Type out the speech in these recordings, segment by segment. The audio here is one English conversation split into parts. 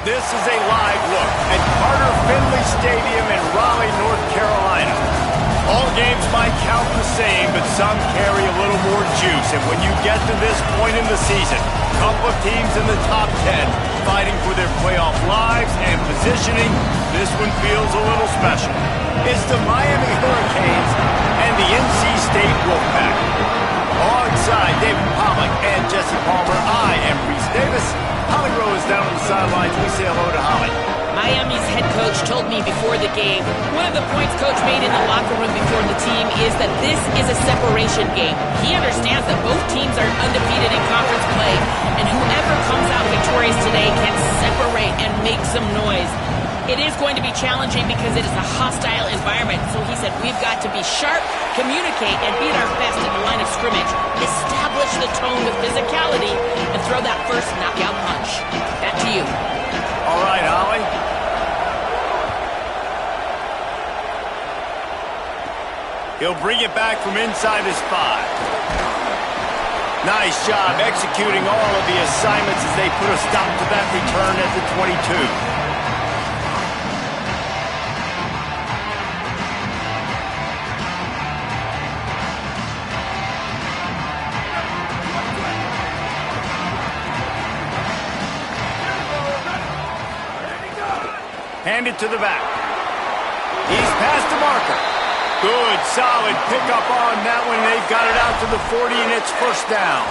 This is a live look at Carter Finley Stadium in Raleigh, North Carolina. All games might count the same, but some carry a little more juice. And when you get to this point in the season, a couple of teams in the top 10 fighting for their playoff lives and positioning, this one feels a little special. It's the Miami Hurricanes and the NC State Wolfpack. Alongside David Pollack and Jesse Palmer, I am Reese Davis. Holly Rowe is down on the sidelines. We say hello to Holly. Miami's head coach told me before the game, one of the points coach made in the locker room before the team is that this is a separation game. He understands that both teams are undefeated in conference play, and whoever comes out victorious today can separate and make some noise. It is going to be challenging because it is a hostile environment, so he said we've got to be sharp, communicate, and be at our best in the line of scrimmage, establish the tone with physicality, and throw that first knockout punch. Back to you. All right, Holly. He'll bring it back from inside his 5. Nice job executing all of the assignments as they put a stop to that return at the 22. Handed to the back. He's past the marker. Good, solid pickup on that one. They've got it out to the 40, and it's first down.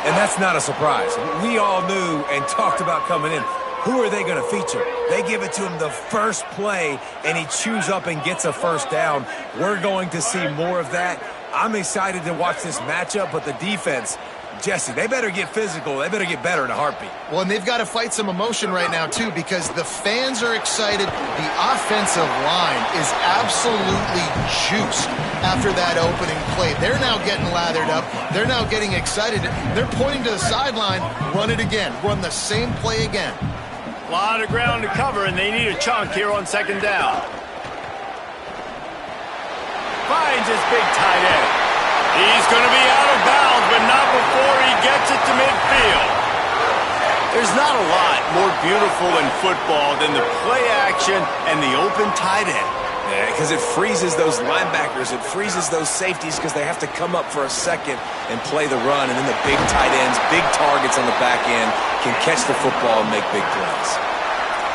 And that's not a surprise. We all knew and talked about coming in. Who are they going to feature? They give it to him the first play, and he chews up and gets a first down. We're going to see more of that. I'm excited to watch this matchup, but the defense, Jesse, they better get physical. They better get better in a heartbeat. Well, and they've got to fight some emotion right now, too, because the fans are excited. The offensive line is absolutely juiced after that opening play. They're now getting lathered up. They're now getting excited. They're pointing to the sideline. Run it again. Run the same play again. A lot of ground to cover, and they need a chunk here on second down. Finds his big tight end. He's going to be out of bounds, but not before he gets it to midfield. There's not a lot more beautiful in football than the play action and the open tight end. Yeah, because it freezes those linebackers. It freezes those safeties because they have to come up for a second and play the run. And then the big tight ends, big targets on the back end can catch the football and make big plays.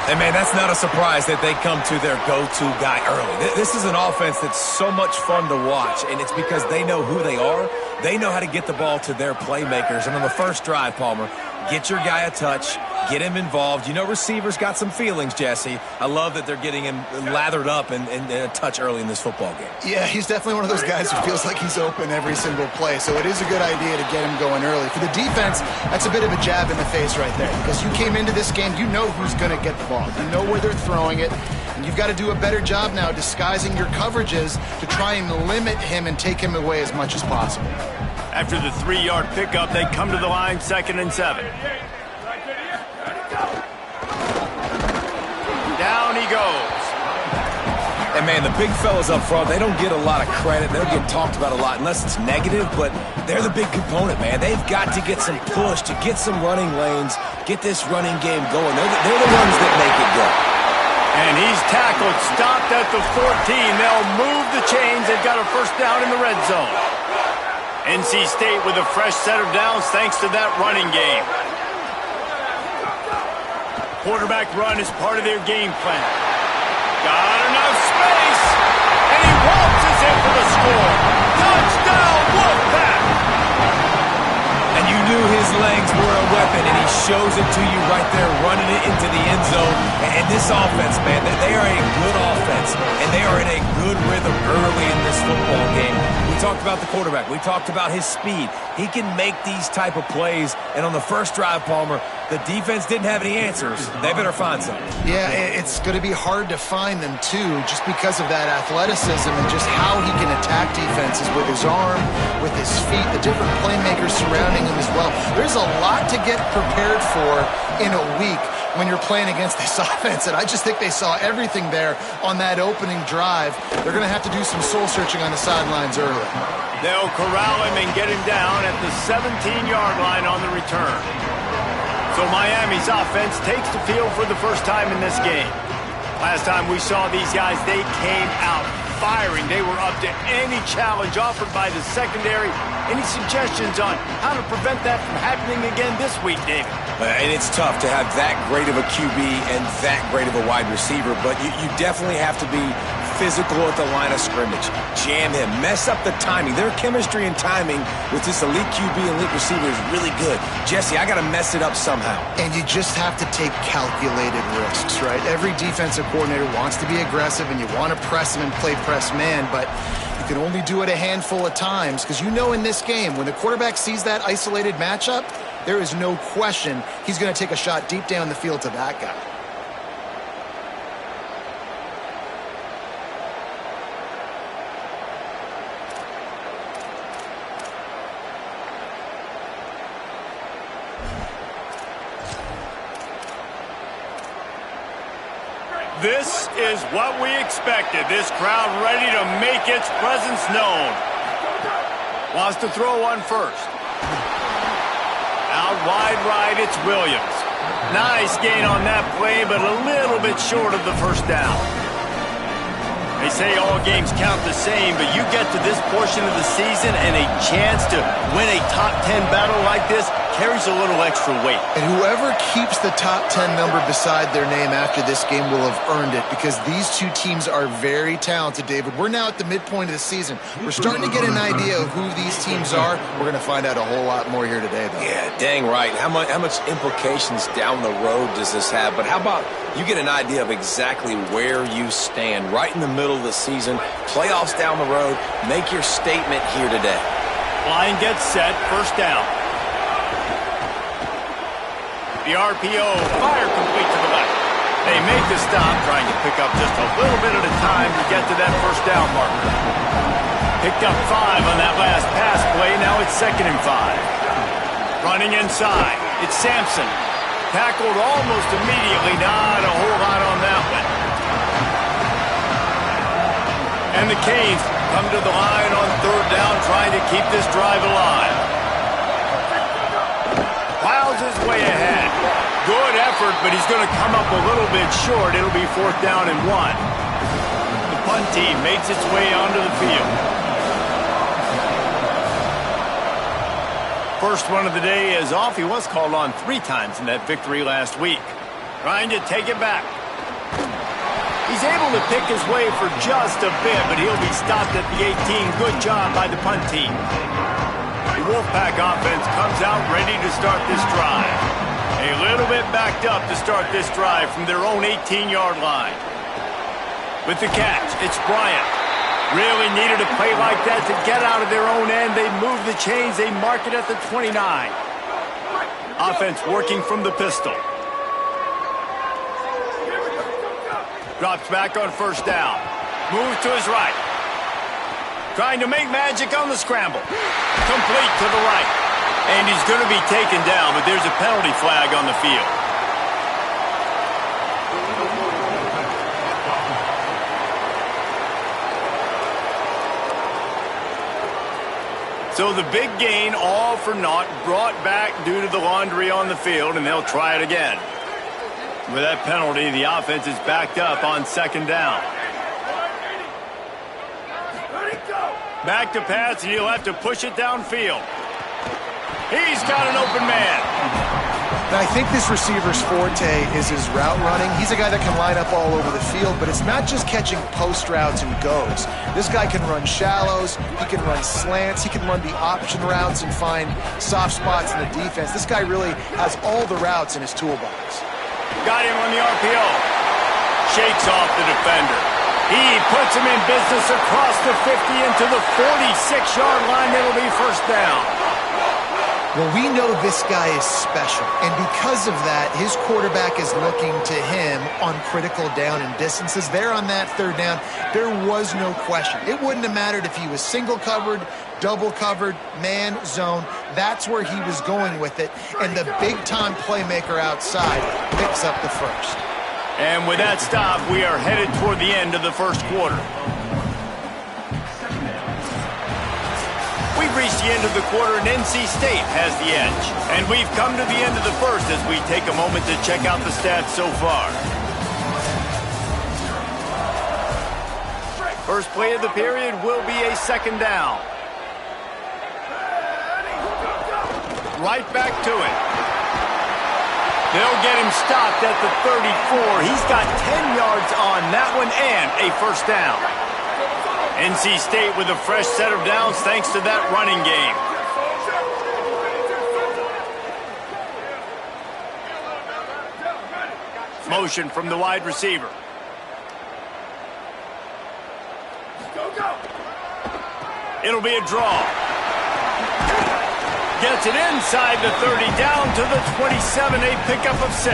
And, man, that's not a surprise that they come to their go-to guy early. This is an offense that's so much fun to watch, and it's because they know who they are. They know how to get the ball to their playmakers. And on the first drive, Palmer, get your guy a touch, get him involved. You know receivers got some feelings, Jesse. I love that they're getting him lathered up and a touch early in this football game. Yeah, he's definitely one of those guys who feels like he's open every single play, so it is a good idea to get him going early. For the defense, that's a bit of a jab in the face right there, because you came into this game, you know who's going to get the ball. You know where they're throwing it, and you've got to do a better job now disguising your coverages to try and limit him and take him away as much as possible. After the 3-yard pickup, they come to the line, 2nd and 7. Down he goes. And, man, the big fellas up front, they don't get a lot of credit. They don't get talked about a lot unless it's negative, but they're the big component, man. They've got to get some push, to get some running lanes, get this running game going. They're the ones that make it go. And he's tackled, stopped at the 14. They'll move the chains. They've got a first down in the red zone. NC State with a fresh set of downs thanks to that running game. Quarterback run is part of their game plan. Got enough space, and he waltzes in for the score. Touchdown, Wolfpack! And you knew his legs were a weapon, and he shows it to you right there, running it into the end zone. And this offense, man, they are a good offense, and they are in a good rhythm early in this football game. We talked about the quarterback. We talked about his speed. He can make these type of plays, and on the first drive, Palmer, the defense didn't have any answers. They better find something. Yeah, it's going to be hard to find them, too, just because of that athleticism and just how he can attack defenses with his arm, with his feet, the different playmakers surrounding him as well. There's a lot to get prepared for in a week when you're playing against this offense, and I just think they saw everything there on that opening drive. They're going to have to do some soul-searching on the sidelines early. They'll corral him and get him down at the 17-yard line on the return. So Miami's offense takes the field for the first time in this game. Last time we saw these guys, they came out firing. They were up to any challenge offered by the secondary. Any suggestions on how to prevent that from happening again this week, David? And it's tough to have that great of a QB and that great of a wide receiver, but you definitely have to be physical at the line of scrimmage. Jam him. Mess up the timing. Their chemistry and timing with this elite QB and elite receiver is really good. Jesse, I got to mess it up somehow. And you just have to take calculated risks, right? Every defensive coordinator wants to be aggressive, and you want to press them and play press man, but you can only do it a handful of times because you know in this game, when the quarterback sees that isolated matchup, there is no question he's going to take a shot deep down the field to that guy. This is what we expected. This crowd ready to make its presence known. Wants to throw one first. Out wide right, it's Williams. Nice gain on that play, but a little bit short of the first down. They say all games count the same, but you get to this portion of the season and a chance to win a top 10 battle like this carries a little extra weight. And whoever keeps the top 10 number beside their name after this game will have earned it because these two teams are very talented, David. We're now at the midpoint of the season. We're starting to get an idea of who these teams are. We're going to find out a whole lot more here today, though. Yeah, dang right. How much implications down the road does this have? But how about you get an idea of exactly where you stand right in the middle of the season, playoffs down the road, make your statement here today. Line gets set, first down. The RPO, fire complete to the left. They make the stop, trying to pick up just a little bit at a time to get to that first down marker. Picked up 5 on that last pass play, now it's 2nd and 5. Running inside, it's Sampson. Tackled almost immediately, not a whole lot on that one. And the Canes come to the line on 3rd down, trying to keep this drive alive. Plows his way ahead. Good effort, but he's going to come up a little bit short. It'll be 4th down and 1. The punt team makes its way onto the field. First one of the day is off. He was called on 3 times in that victory last week. Trying to take it back. He's able to pick his way for just a bit, but he'll be stopped at the 18. Good job by the punt team. The Wolfpack offense comes out ready to start this drive. A little bit backed up to start this drive from their own 18-yard line. With the catch, it's Bryant. Really needed a play like that to get out of their own end. They move the chains. They mark it at the 29. Offense working from the pistol. Drops back on first down. Moves to his right. Trying to make magic on the scramble. Complete to the right. And he's going to be taken down, but there's a penalty flag on the field. So the big gain, all for naught, brought back due to the laundry on the field, and they'll try it again. With that penalty, the offense is backed up on 2nd down. Back to pass, and he'll have to push it downfield. He's got an open man. Now, I think this receiver's forte is his route running. He's a guy that can line up all over the field, but it's not just catching post routes and goes. This guy can run shallows, he can run slants, he can run the option routes and find soft spots in the defense. This guy really has all the routes in his toolbox. Got him on the RPO. Shakes off the defender. He puts him in business across the 50 into the 46-yard line. It'll be first down. Well, we know this guy is special, and because of that, his quarterback is looking to him on critical down and distances. There on that 3rd down, there was no question. It wouldn't have mattered if he was single covered, double covered, man, zone. That's where he was going with it, and the big-time playmaker outside picks up the first. And with that stop, we are headed toward the end of the first quarter. We've reached the end of the quarter, and NC State has the edge. And we've come to the end of the first as we take a moment to check out the stats so far. First play of the period will be a second down. Right back to it. They'll get him stopped at the 34. He's got 10 yards on that one and a first down. NC State with a fresh set of downs thanks to that running game. Motion from the wide receiver. It'll be a draw. Gets it inside the 30, down to the 27, a pickup of 6.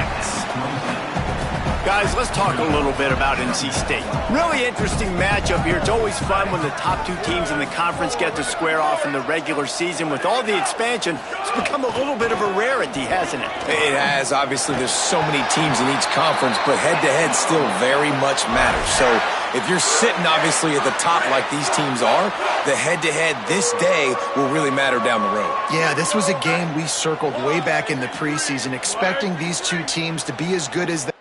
Guys, let's talk a little bit about NC State. Really interesting matchup here. It's always fun when the top two teams in the conference get to square off in the regular season. With all the expansion, it's become a little bit of a rarity, hasn't it? It has. Obviously, there's so many teams in each conference, but head-to-head still very much matters. So if you're sitting, obviously, at the top like these teams are, the head-to-head this day will really matter down the road. Yeah, this was a game we circled way back in the preseason, expecting these two teams to be as good as they.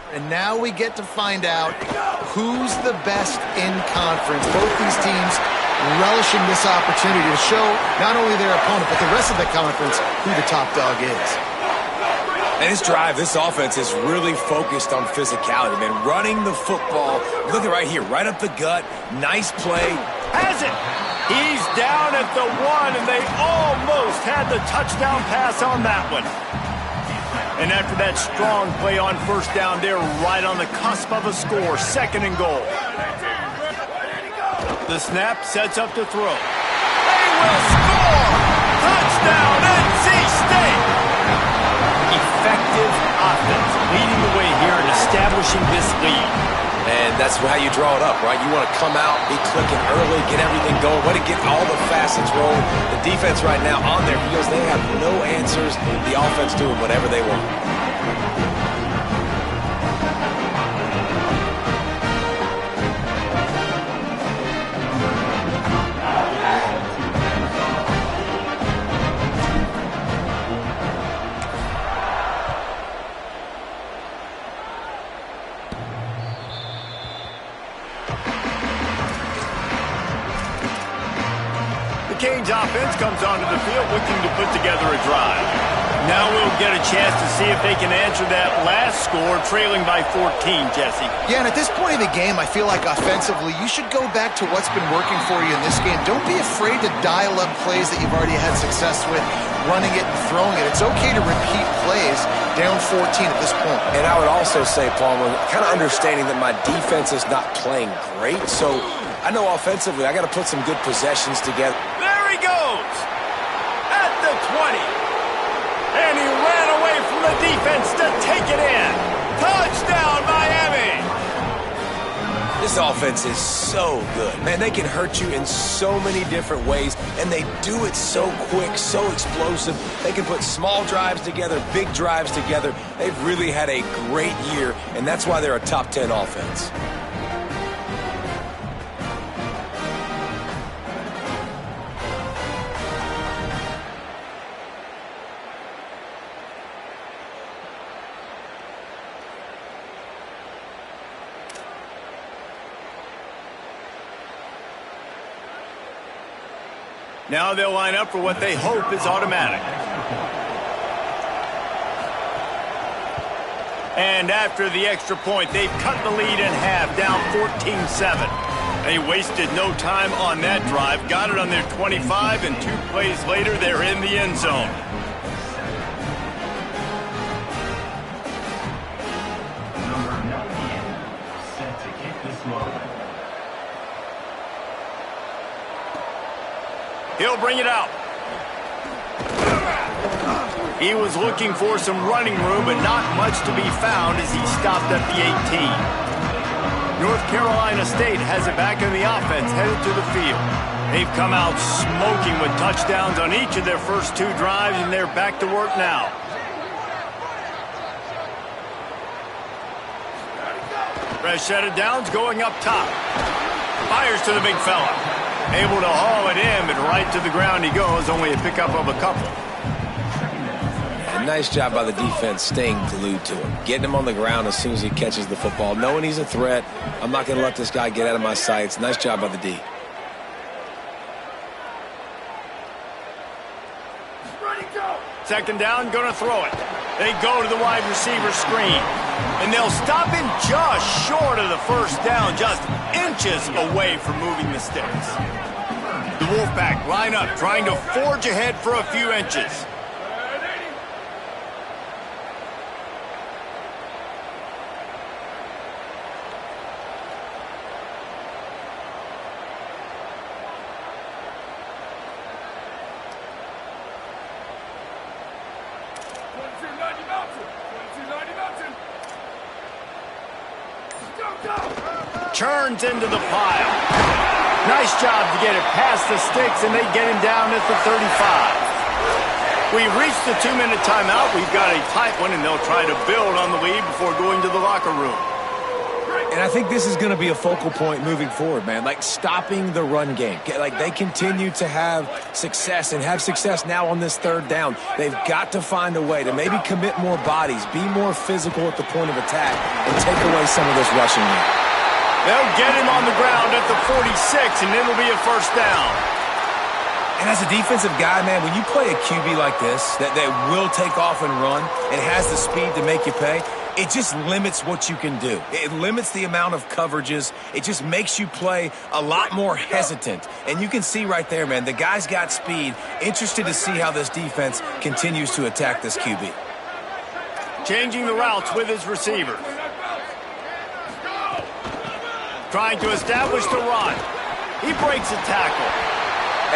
And now we get to find out who's the best in conference. Both these teams relishing this opportunity to show not only their opponent, but the rest of the conference who the top dog is. And this drive, this offense is really focused on physicality, man. Running the football. Look at right here, right up the gut. Nice play. Has it. He's down at the 1, and they almost had the touchdown pass on that one. And after that strong play on first down, they're right on the cusp of a score. 2nd and goal. The snap sets up to throw. They will score! Touchdown, NC State! Effective offense leading the way here and establishing this lead. And that's how you draw it up, right? You want to come out, be clicking early, get everything going, want to get all the facets rolling. The defense right now on their heels, they have no answers. The offense doing whatever they want. Canes offense comes onto the field looking to put together a drive. Now we'll get a chance to see if they can answer that last score, trailing by 14, Jesse. Yeah, and at this point in the game, I feel like offensively, you should go back to what's been working for you in this game. Don't be afraid to dial up plays that you've already had success with, running it and throwing it. It's okay to repeat plays down 14 at this point. And I would also say, Palmer, kind of understanding that my defense is not playing great, so I know offensively I got to put some good possessions together. There he goes! At the 20. And he ran away from the defense to take it in. Touchdown, Miami! This offense is so good. Man, they can hurt you in so many different ways, and they do it so quick, so explosive. They can put small drives together, big drives together. They've really had a great year, and that's why they're a top 10 offense. Now they'll line up for what they hope is automatic. And after the extra point, they've cut the lead in half, down 14-7. They wasted no time on that drive, got it on their 25, and 2 plays later, they're in the end zone. Set to kick this moment. He'll bring it out. He was looking for some running room, but not much to be found as he stopped at the 18. North Carolina State has it back in the offense, headed to the field. They've come out smoking with touchdowns on each of their first 2 drives, and they're back to work now. Fresh set of downs going up top. Fires to the big fella. Able to haul it in, but right to the ground he goes, only a pickup of a couple. Nice job by the defense staying glued to him. Getting him on the ground as soon as he catches the football. Knowing he's a threat, I'm not going to let this guy get out of my sights. Nice job by the D. Second down, going to throw it. They go to the wide receiver screen. And they'll stop him just short of the first down, just inches away from moving the sticks. The Wolfpack line up, trying to forge ahead for a few inches. Turns into the pile. Nice job to get it past the sticks, and they get him down at the 35. We've reached the 2-minute timeout. We've got a tight one, and they'll try to build on the lead before going to the locker room. And I think this is going to be a focal point moving forward, man. Like, stopping the run game. Like, they continue to have success and have success now on this 3rd down. They've got to find a way to maybe commit more bodies, be more physical at the point of attack, and take away some of this rushing game. They'll get him on the ground at the 46, and it'll be a first down. And as a defensive guy, man, when you play a QB like this, that will take off and run and has the speed to make you pay, it just limits what you can do. It limits the amount of coverages. It just makes you play a lot more hesitant. And you can see right there, man, the guy's got speed. Interested to see how this defense continues to attack this QB. Changing the routes with his receivers. Trying to establish the run. He breaks a tackle.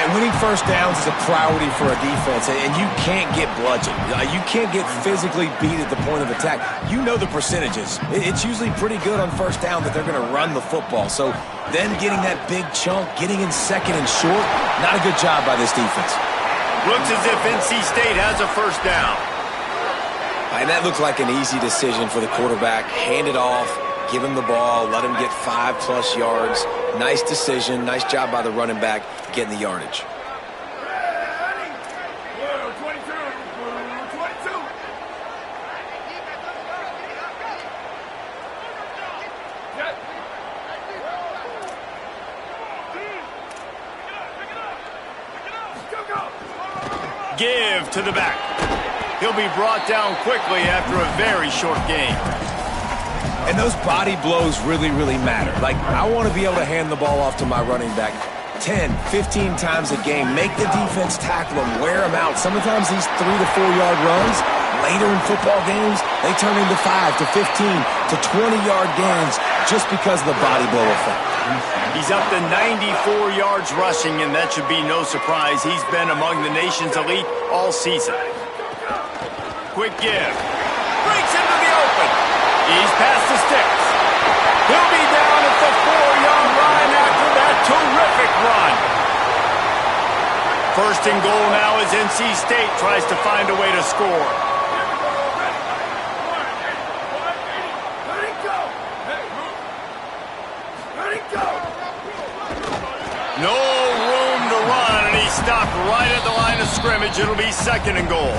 And winning first downs is a priority for a defense, and you can't get bludgeoned. You can't get physically beat at the point of attack. You know the percentages. It's usually pretty good on first down that they're going to run the football. So then getting that big chunk, getting in second and short, not a good job by this defense. Looks as if NC State has a first down. And that looked like an easy decision for the quarterback. Hand it off. Give him the ball, let him get 5+ yards. Nice decision, nice job by the running back getting the yardage. Give to the back. He'll be brought down quickly after a very short game. And those body blows really, really matter. Like, I want to be able to hand the ball off to my running back 10, 15 times a game. Make the defense tackle him, wear him out. Sometimes these 3 to 4 yard runs, later in football games, they turn into 5 to 15 to 20-yard gains just because of the body blow effect. He's up to 94 yards rushing, and that should be no surprise. He's been among the nation's elite all season. Quick give. Breaks into the open. He's past the sticks. He'll be down at the 4-yard line after that terrific run. First and goal now as NC State tries to find a way to score. No room to run, and he stopped right at the line of scrimmage. It'll be second and goal.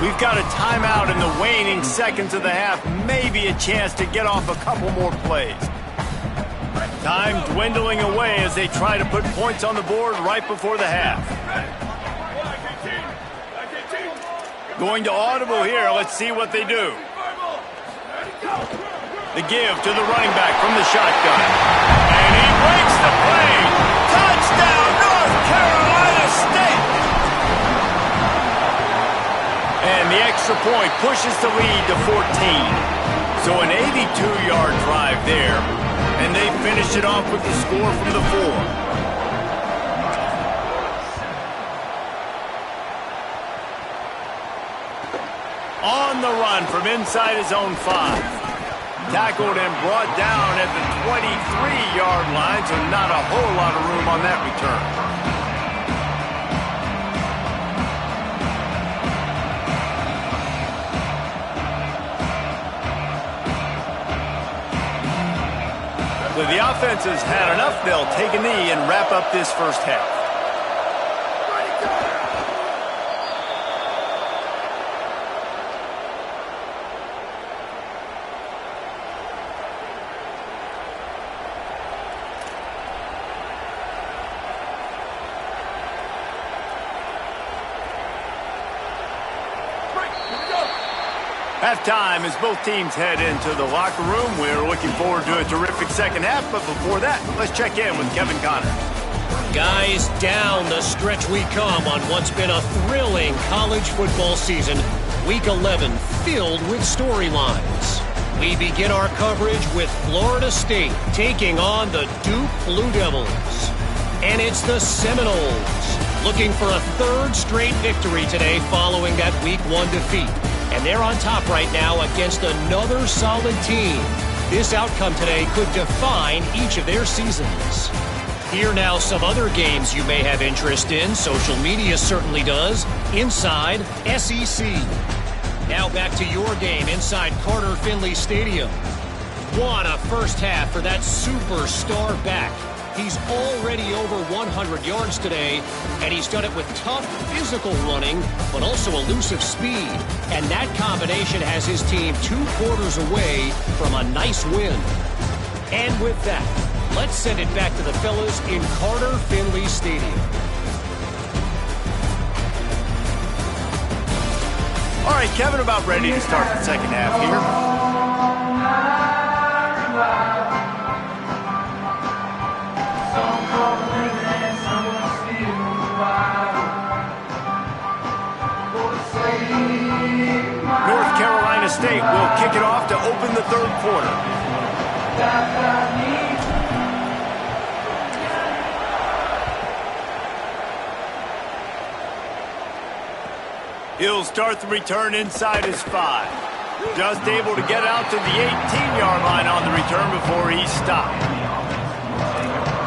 We've got a timeout in the waning seconds of the half. Maybe a chance to get off a couple more plays. Time dwindling away as they try to put points on the board right before the half. Going to audible here. Let's see what they do. The give to the running back from the shotgun. And he breaks the play. Touchdown, North Carolina State. And the extra point pushes the lead to 14. So an 82-yard drive there. And they finish it off with the score from the 4. On the run from inside his own 5. Tackled and brought down at the 23-yard line, so not a whole lot of room on that return. So the offense has had enough. They'll take a knee and wrap up this first half. Halftime as both teams head into the locker room. We're looking forward to a terrific second half, but before that, let's check in with Kevin Connor. Guys, down the stretch we come on what's been a thrilling college football season. Week 11 filled with storylines. We begin our coverage with Florida State taking on the Duke Blue Devils. And it's the Seminoles looking for a third straight victory today following that Week 1 defeat. And they're on top right now against another solid team. This outcome today could define each of their seasons. Here now some other games you may have interest in. Social media certainly does. Inside SEC. Now back to your game inside Carter Finley Stadium. What a first half for that superstar back. He's already over 100 yards today, and he's done it with tough physical running, but also elusive speed. And that combination has his team 2 quarters away from a nice win. And with that, let's send it back to the fellas in Carter Finley Stadium. All right, Kevin, about ready to start the second half here. North Carolina State will kick it off to open the third quarter. He'll start the return inside his 5. Just able to get out to the 18-yard line on the return before he's stopped.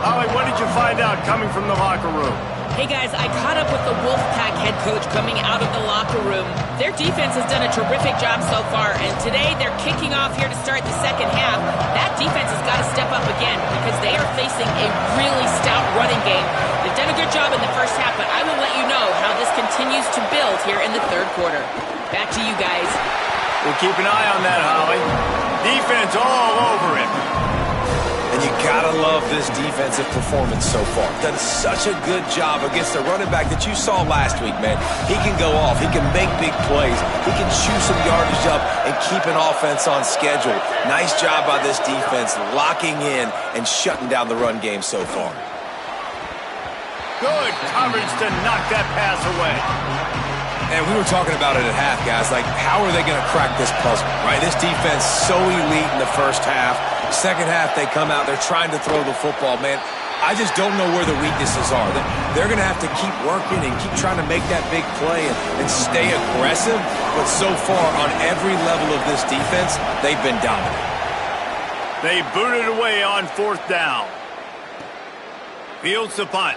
Holly, what did you find out coming from the locker room? Hey guys, I caught up with the Wolfpack head coach coming out of the locker room. Their defense has done a terrific job so far, and today they're kicking off here to start the second half. That defense has got to step up again because they are facing a really stout running game. They've done a good job in the first half, but I will let you know how this continues to build here in the third quarter. Back to you guys. We'll keep an eye on that, Holly. Defense all over it. And you gotta love this defensive performance so far. Done such a good job against the running back that you saw last week, man. He can go off. He can make big plays. He can chew some yardage up and keep an offense on schedule. Nice job by this defense locking in and shutting down the run game so far. Good coverage to knock that pass away. And we were talking about it at half, guys. Like, how are they going to crack this puzzle, right? This defense so elite in the first half. Second half, they come out. They're trying to throw the football, man. I just don't know where the weaknesses are. They're going to have to keep working and keep trying to make that big play and stay aggressive. But so far, on every level of this defense, they've been dominant. They booted away on fourth down. Fields the punt.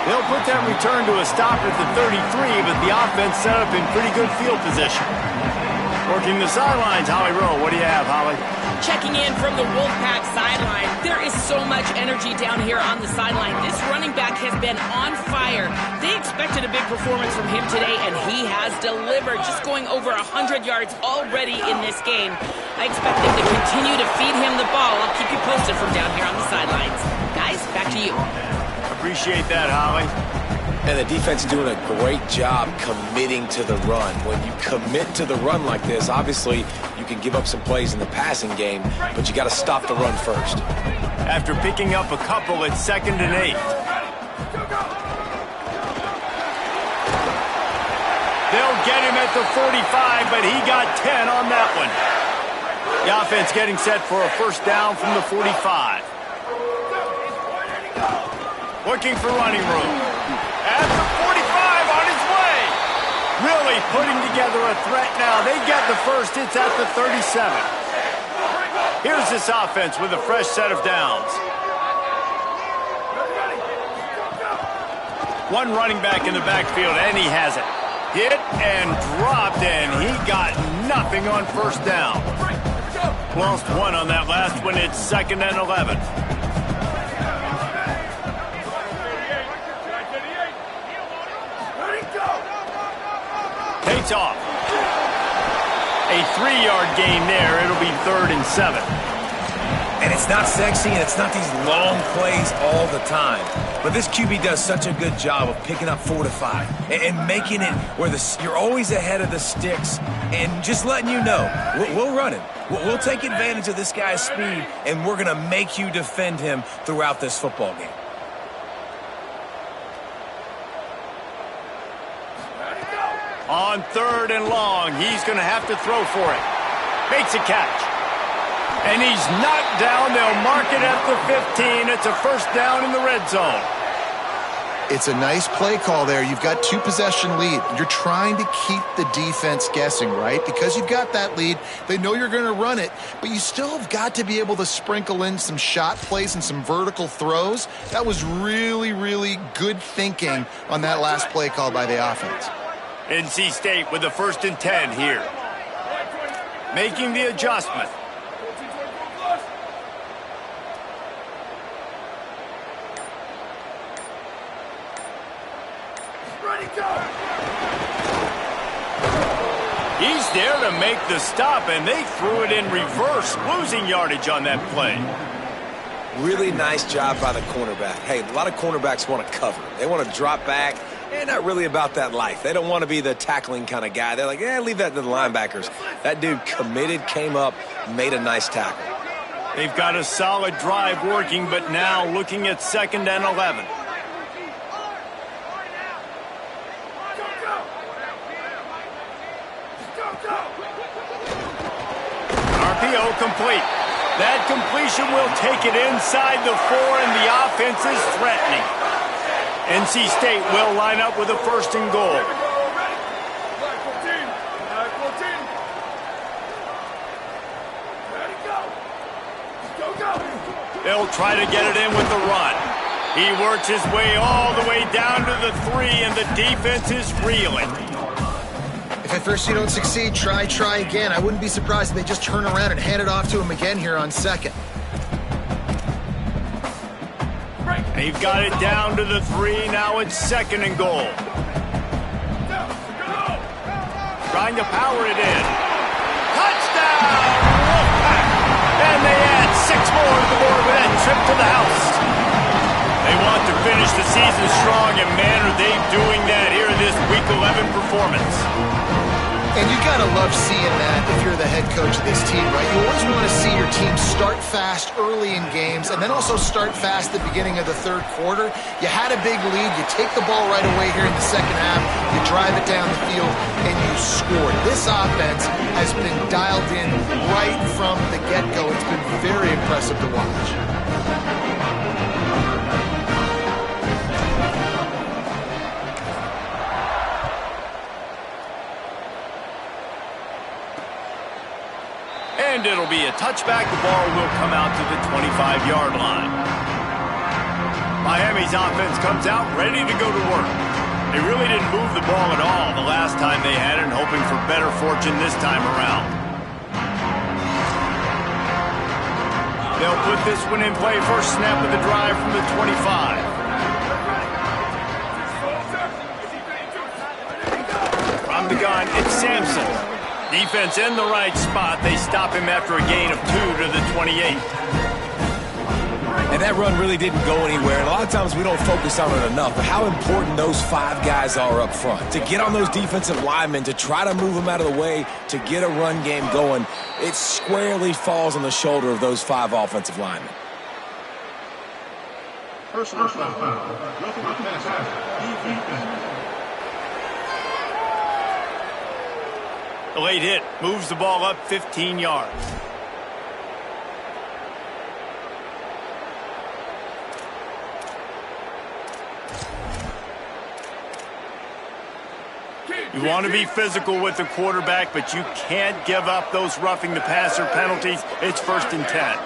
They'll put that return to a stop at the 33, but the offense set up in pretty good field position. Working the sidelines, Holly Rowe. What do you have, Holly? Checking in from the Wolfpack sideline. There is so much energy down here on the sideline. This running back has been on fire. They expected a big performance from him today, and he has delivered, just going over 100 yards already in this game. I expect them to continue to feed him the ball. I'll keep you posted from down here on the sidelines. Guys, back to you. Appreciate that, Holly. And the defense doing a great job committing to the run. When you commit to the run like this, obviously you can give up some plays in the passing game, but you got to stop the run first. After picking up a couple, it's 2nd and 8. They'll get him at the 45, but he got 10 on that one. The offense getting set for a first down from the 45. Looking for running room. At the 45 on his way. Really putting together a threat now. They get the first. It's at the 37. Here's this offense with a fresh set of downs. One running back in the backfield, and he has it. Hit and dropped, and he got nothing on first down. Lost one on that last one. It's 2nd and 11. Takes off. A 3-yard gain there. It'll be 3rd and 7. And it's not sexy, and it's not these long plays all the time. But this QB does such a good job of picking up 4 to 5 and making it where you're always ahead of the sticks and just letting you know, we'll run it. We'll take advantage of this guy's speed, and we're going to make you defend him throughout this football game. On 3rd and long, he's going to have to throw for it. Makes a catch. And he's knocked down. They'll mark it at the 15. It's a first down in the red zone. It's a nice play call there. You've got 2-possession lead. You're trying to keep the defense guessing, right? Because you've got that lead, they know you're going to run it, but you still have got to be able to sprinkle in some shot plays and some vertical throws. That was really, really good thinking on that last play call by the offense. NC State with the 1st and 10 here. Making the adjustment. He's there to make the stop, and they threw it in reverse, losing yardage on that play. Really nice job by the cornerback. Hey, a lot of cornerbacks want to cover. They want to drop back. They're not really about that life. They don't want to be the tackling kind of guy. They're like, leave that to the linebackers. That dude committed, came up, made a nice tackle. They've got a solid drive working, but now looking at 2nd and 11. RPO complete. That completion will take it inside the 4, and the offense is threatening. NC State will line up with a 1st and goal. They'll try to get it in with the run. He works his way all the way down to the 3, and the defense is reeling. If at first you don't succeed, try again. I wouldn't be surprised if they just turn around and hand it off to him again here on 2nd. They've got it down to the 3. Now it's 2nd and goal. Trying to power it in. Touchdown! Wolfpack! And they add 6 more to the board with that trip to the house. They want to finish the season strong, and man, are they doing that here in this Week 11 performance. And you gotta love seeing that if you're the head coach of this team, right? You always want to see your team start fast early in games and then also start fast at the beginning of the 3rd quarter. You had a big lead, you take the ball right away here in the 2nd half, you drive it down the field, and you score. This offense has been dialed in right from the get-go. It's been very impressive to watch. And it'll be a touchback. The ball will come out to the 25-yard line. Miami's offense comes out ready to go to work. They really didn't move the ball at all the last time they had it, hoping for better fortune this time around. They'll put this one in play. First snap of the drive from the 25. From the gun, it's Sampson. Defense in the right spot. They stop him after a gain of 2 to the 28. And that run really didn't go anywhere. And a lot of times we don't focus on it enough. But how important those 5 guys are up front. To get on those defensive linemen, to try to move them out of the way, to get a run game going, it squarely falls on the shoulder of those 5 offensive linemen. Personal foul. Roughing the passer. Defense. The late hit moves the ball up 15 yards. You want to be physical with the quarterback, but you can't give up those roughing the passer penalties. It's 1st and 10.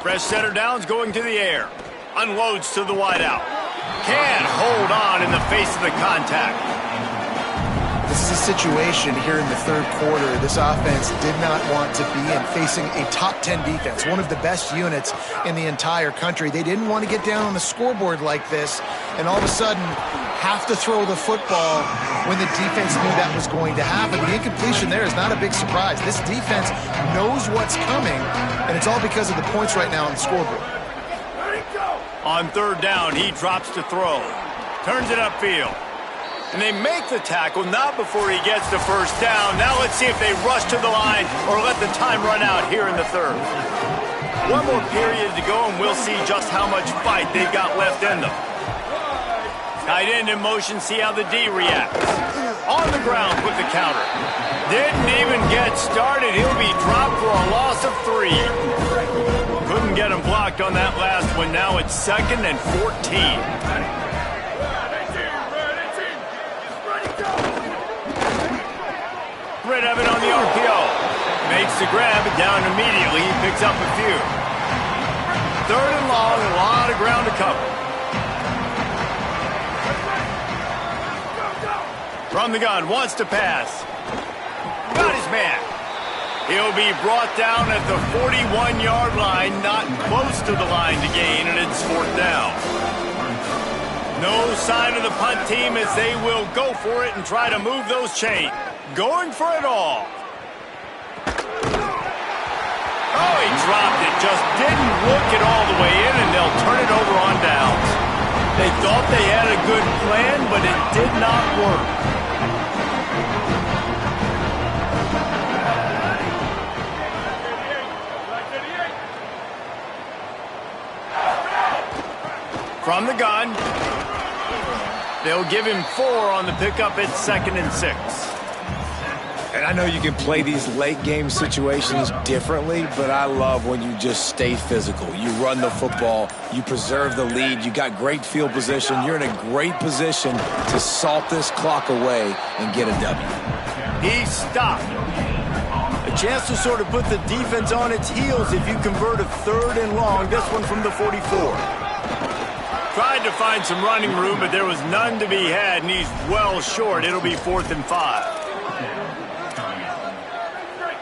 Fresh setter downs going to the air. Unloads to the wideout. Can't hold on in the face of the contact. This is a situation here in the third quarter this offense did not want to be in, facing a top 10 defense, one of the best units in the entire country. They didn't want to get down on the scoreboard like this and all of a sudden have to throw the football when the defense knew that was going to happen. The incompletion there is not a big surprise. This defense knows what's coming, and it's all because of the points right now on the scoreboard. On 3rd down, he drops to throw. Turns it upfield. And they make the tackle, not before he gets the 1st down. Now let's see if they rush to the line or let the time run out here in the 3rd. One more period to go, and we'll see just how much fight they've got left in them. Tight end in motion, see how the D reacts. On the ground with the counter. Didn't even get started. He'll be dropped for a loss of 3. Couldn't get him blocked on that last one. Now it's 2nd and 14. Red Evan on the RPO. Makes the grab, down immediately. He picks up a few. 3rd and long, a lot of ground to cover. From the gun, wants to pass. Got his man. He'll be brought down at the 41-yard line, not close to the line to gain, and it's 4th down. No sign of the punt team as they will go for it and try to move those chains. Going for it all. Oh, he dropped it. Just didn't look it all the way in, and they'll turn it over on downs. They thought they had a good plan, but it did not work. From the gun. They'll give him 4 on the pickup. It's 2nd and 6. And I know you can play these late game situations differently, but I love when you just stay physical. You run the football, you preserve the lead, you got great field position, you're in a great position to salt this clock away and get a W. He stopped. A chance to sort of put the defense on its heels if you convert a 3rd and long, this one from the 44. Tried to find some running room, but there was none to be had, and he's well short. It'll be 4th and 5.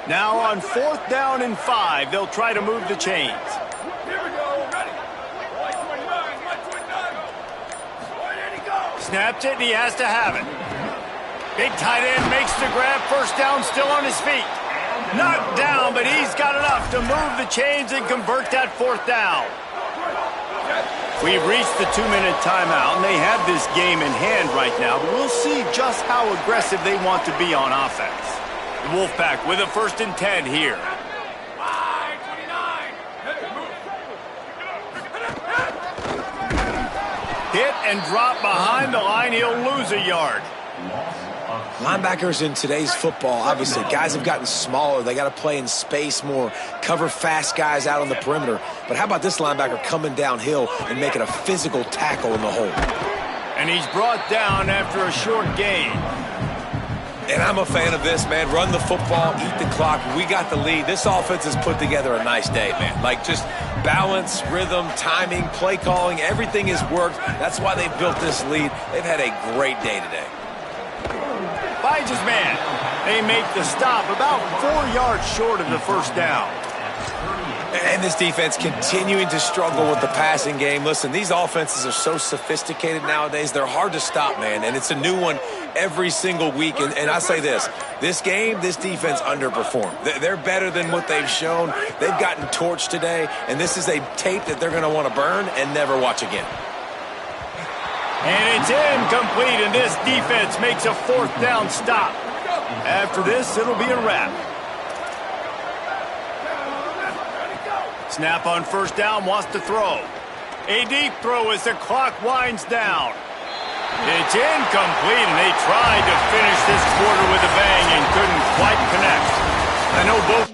Now on 4th down and 5, they'll try to move the chains. Snaps it, and he has to have it. Big tight end makes the grab. 1st down, still on his feet. Knocked down, but he's got enough to move the chains and convert that 4th down. We've reached the 2-minute timeout, and they have this game in hand right now, but we'll see just how aggressive they want to be on offense. The Wolfpack with a 1st and 10 here. Hit and drop behind the line. He'll lose a yard. Linebackers in today's football, obviously, guys have gotten smaller. They got to play in space more, cover fast guys out on the perimeter. But how about this linebacker coming downhill and making a physical tackle in the hole? And he's brought down after a short gain. And I'm a fan of this, man. Run the football, eat the clock. We got the lead. This offense has put together a nice day, man. Like, just balance, rhythm, timing, play calling, everything has worked. That's why they've built this lead. They've had a great day today. Finds his man. They make the stop about 4 yards short of the 1st down. And this defense continuing to struggle with the passing game. Listen, these offenses are so sophisticated nowadays. They're hard to stop, man. And it's a new one every single week. And I say this game, this defense underperformed. They're better than what they've shown. They've gotten torched today. And this is a tape that they're going to want to burn and never watch again. And it's incomplete, and this defense makes a 4th down stop. After this, it'll be a wrap. Snap on 1st down, wants to throw. A deep throw as the clock winds down. It's incomplete, and they tried to finish this quarter with a bang and couldn't quite connect. I know both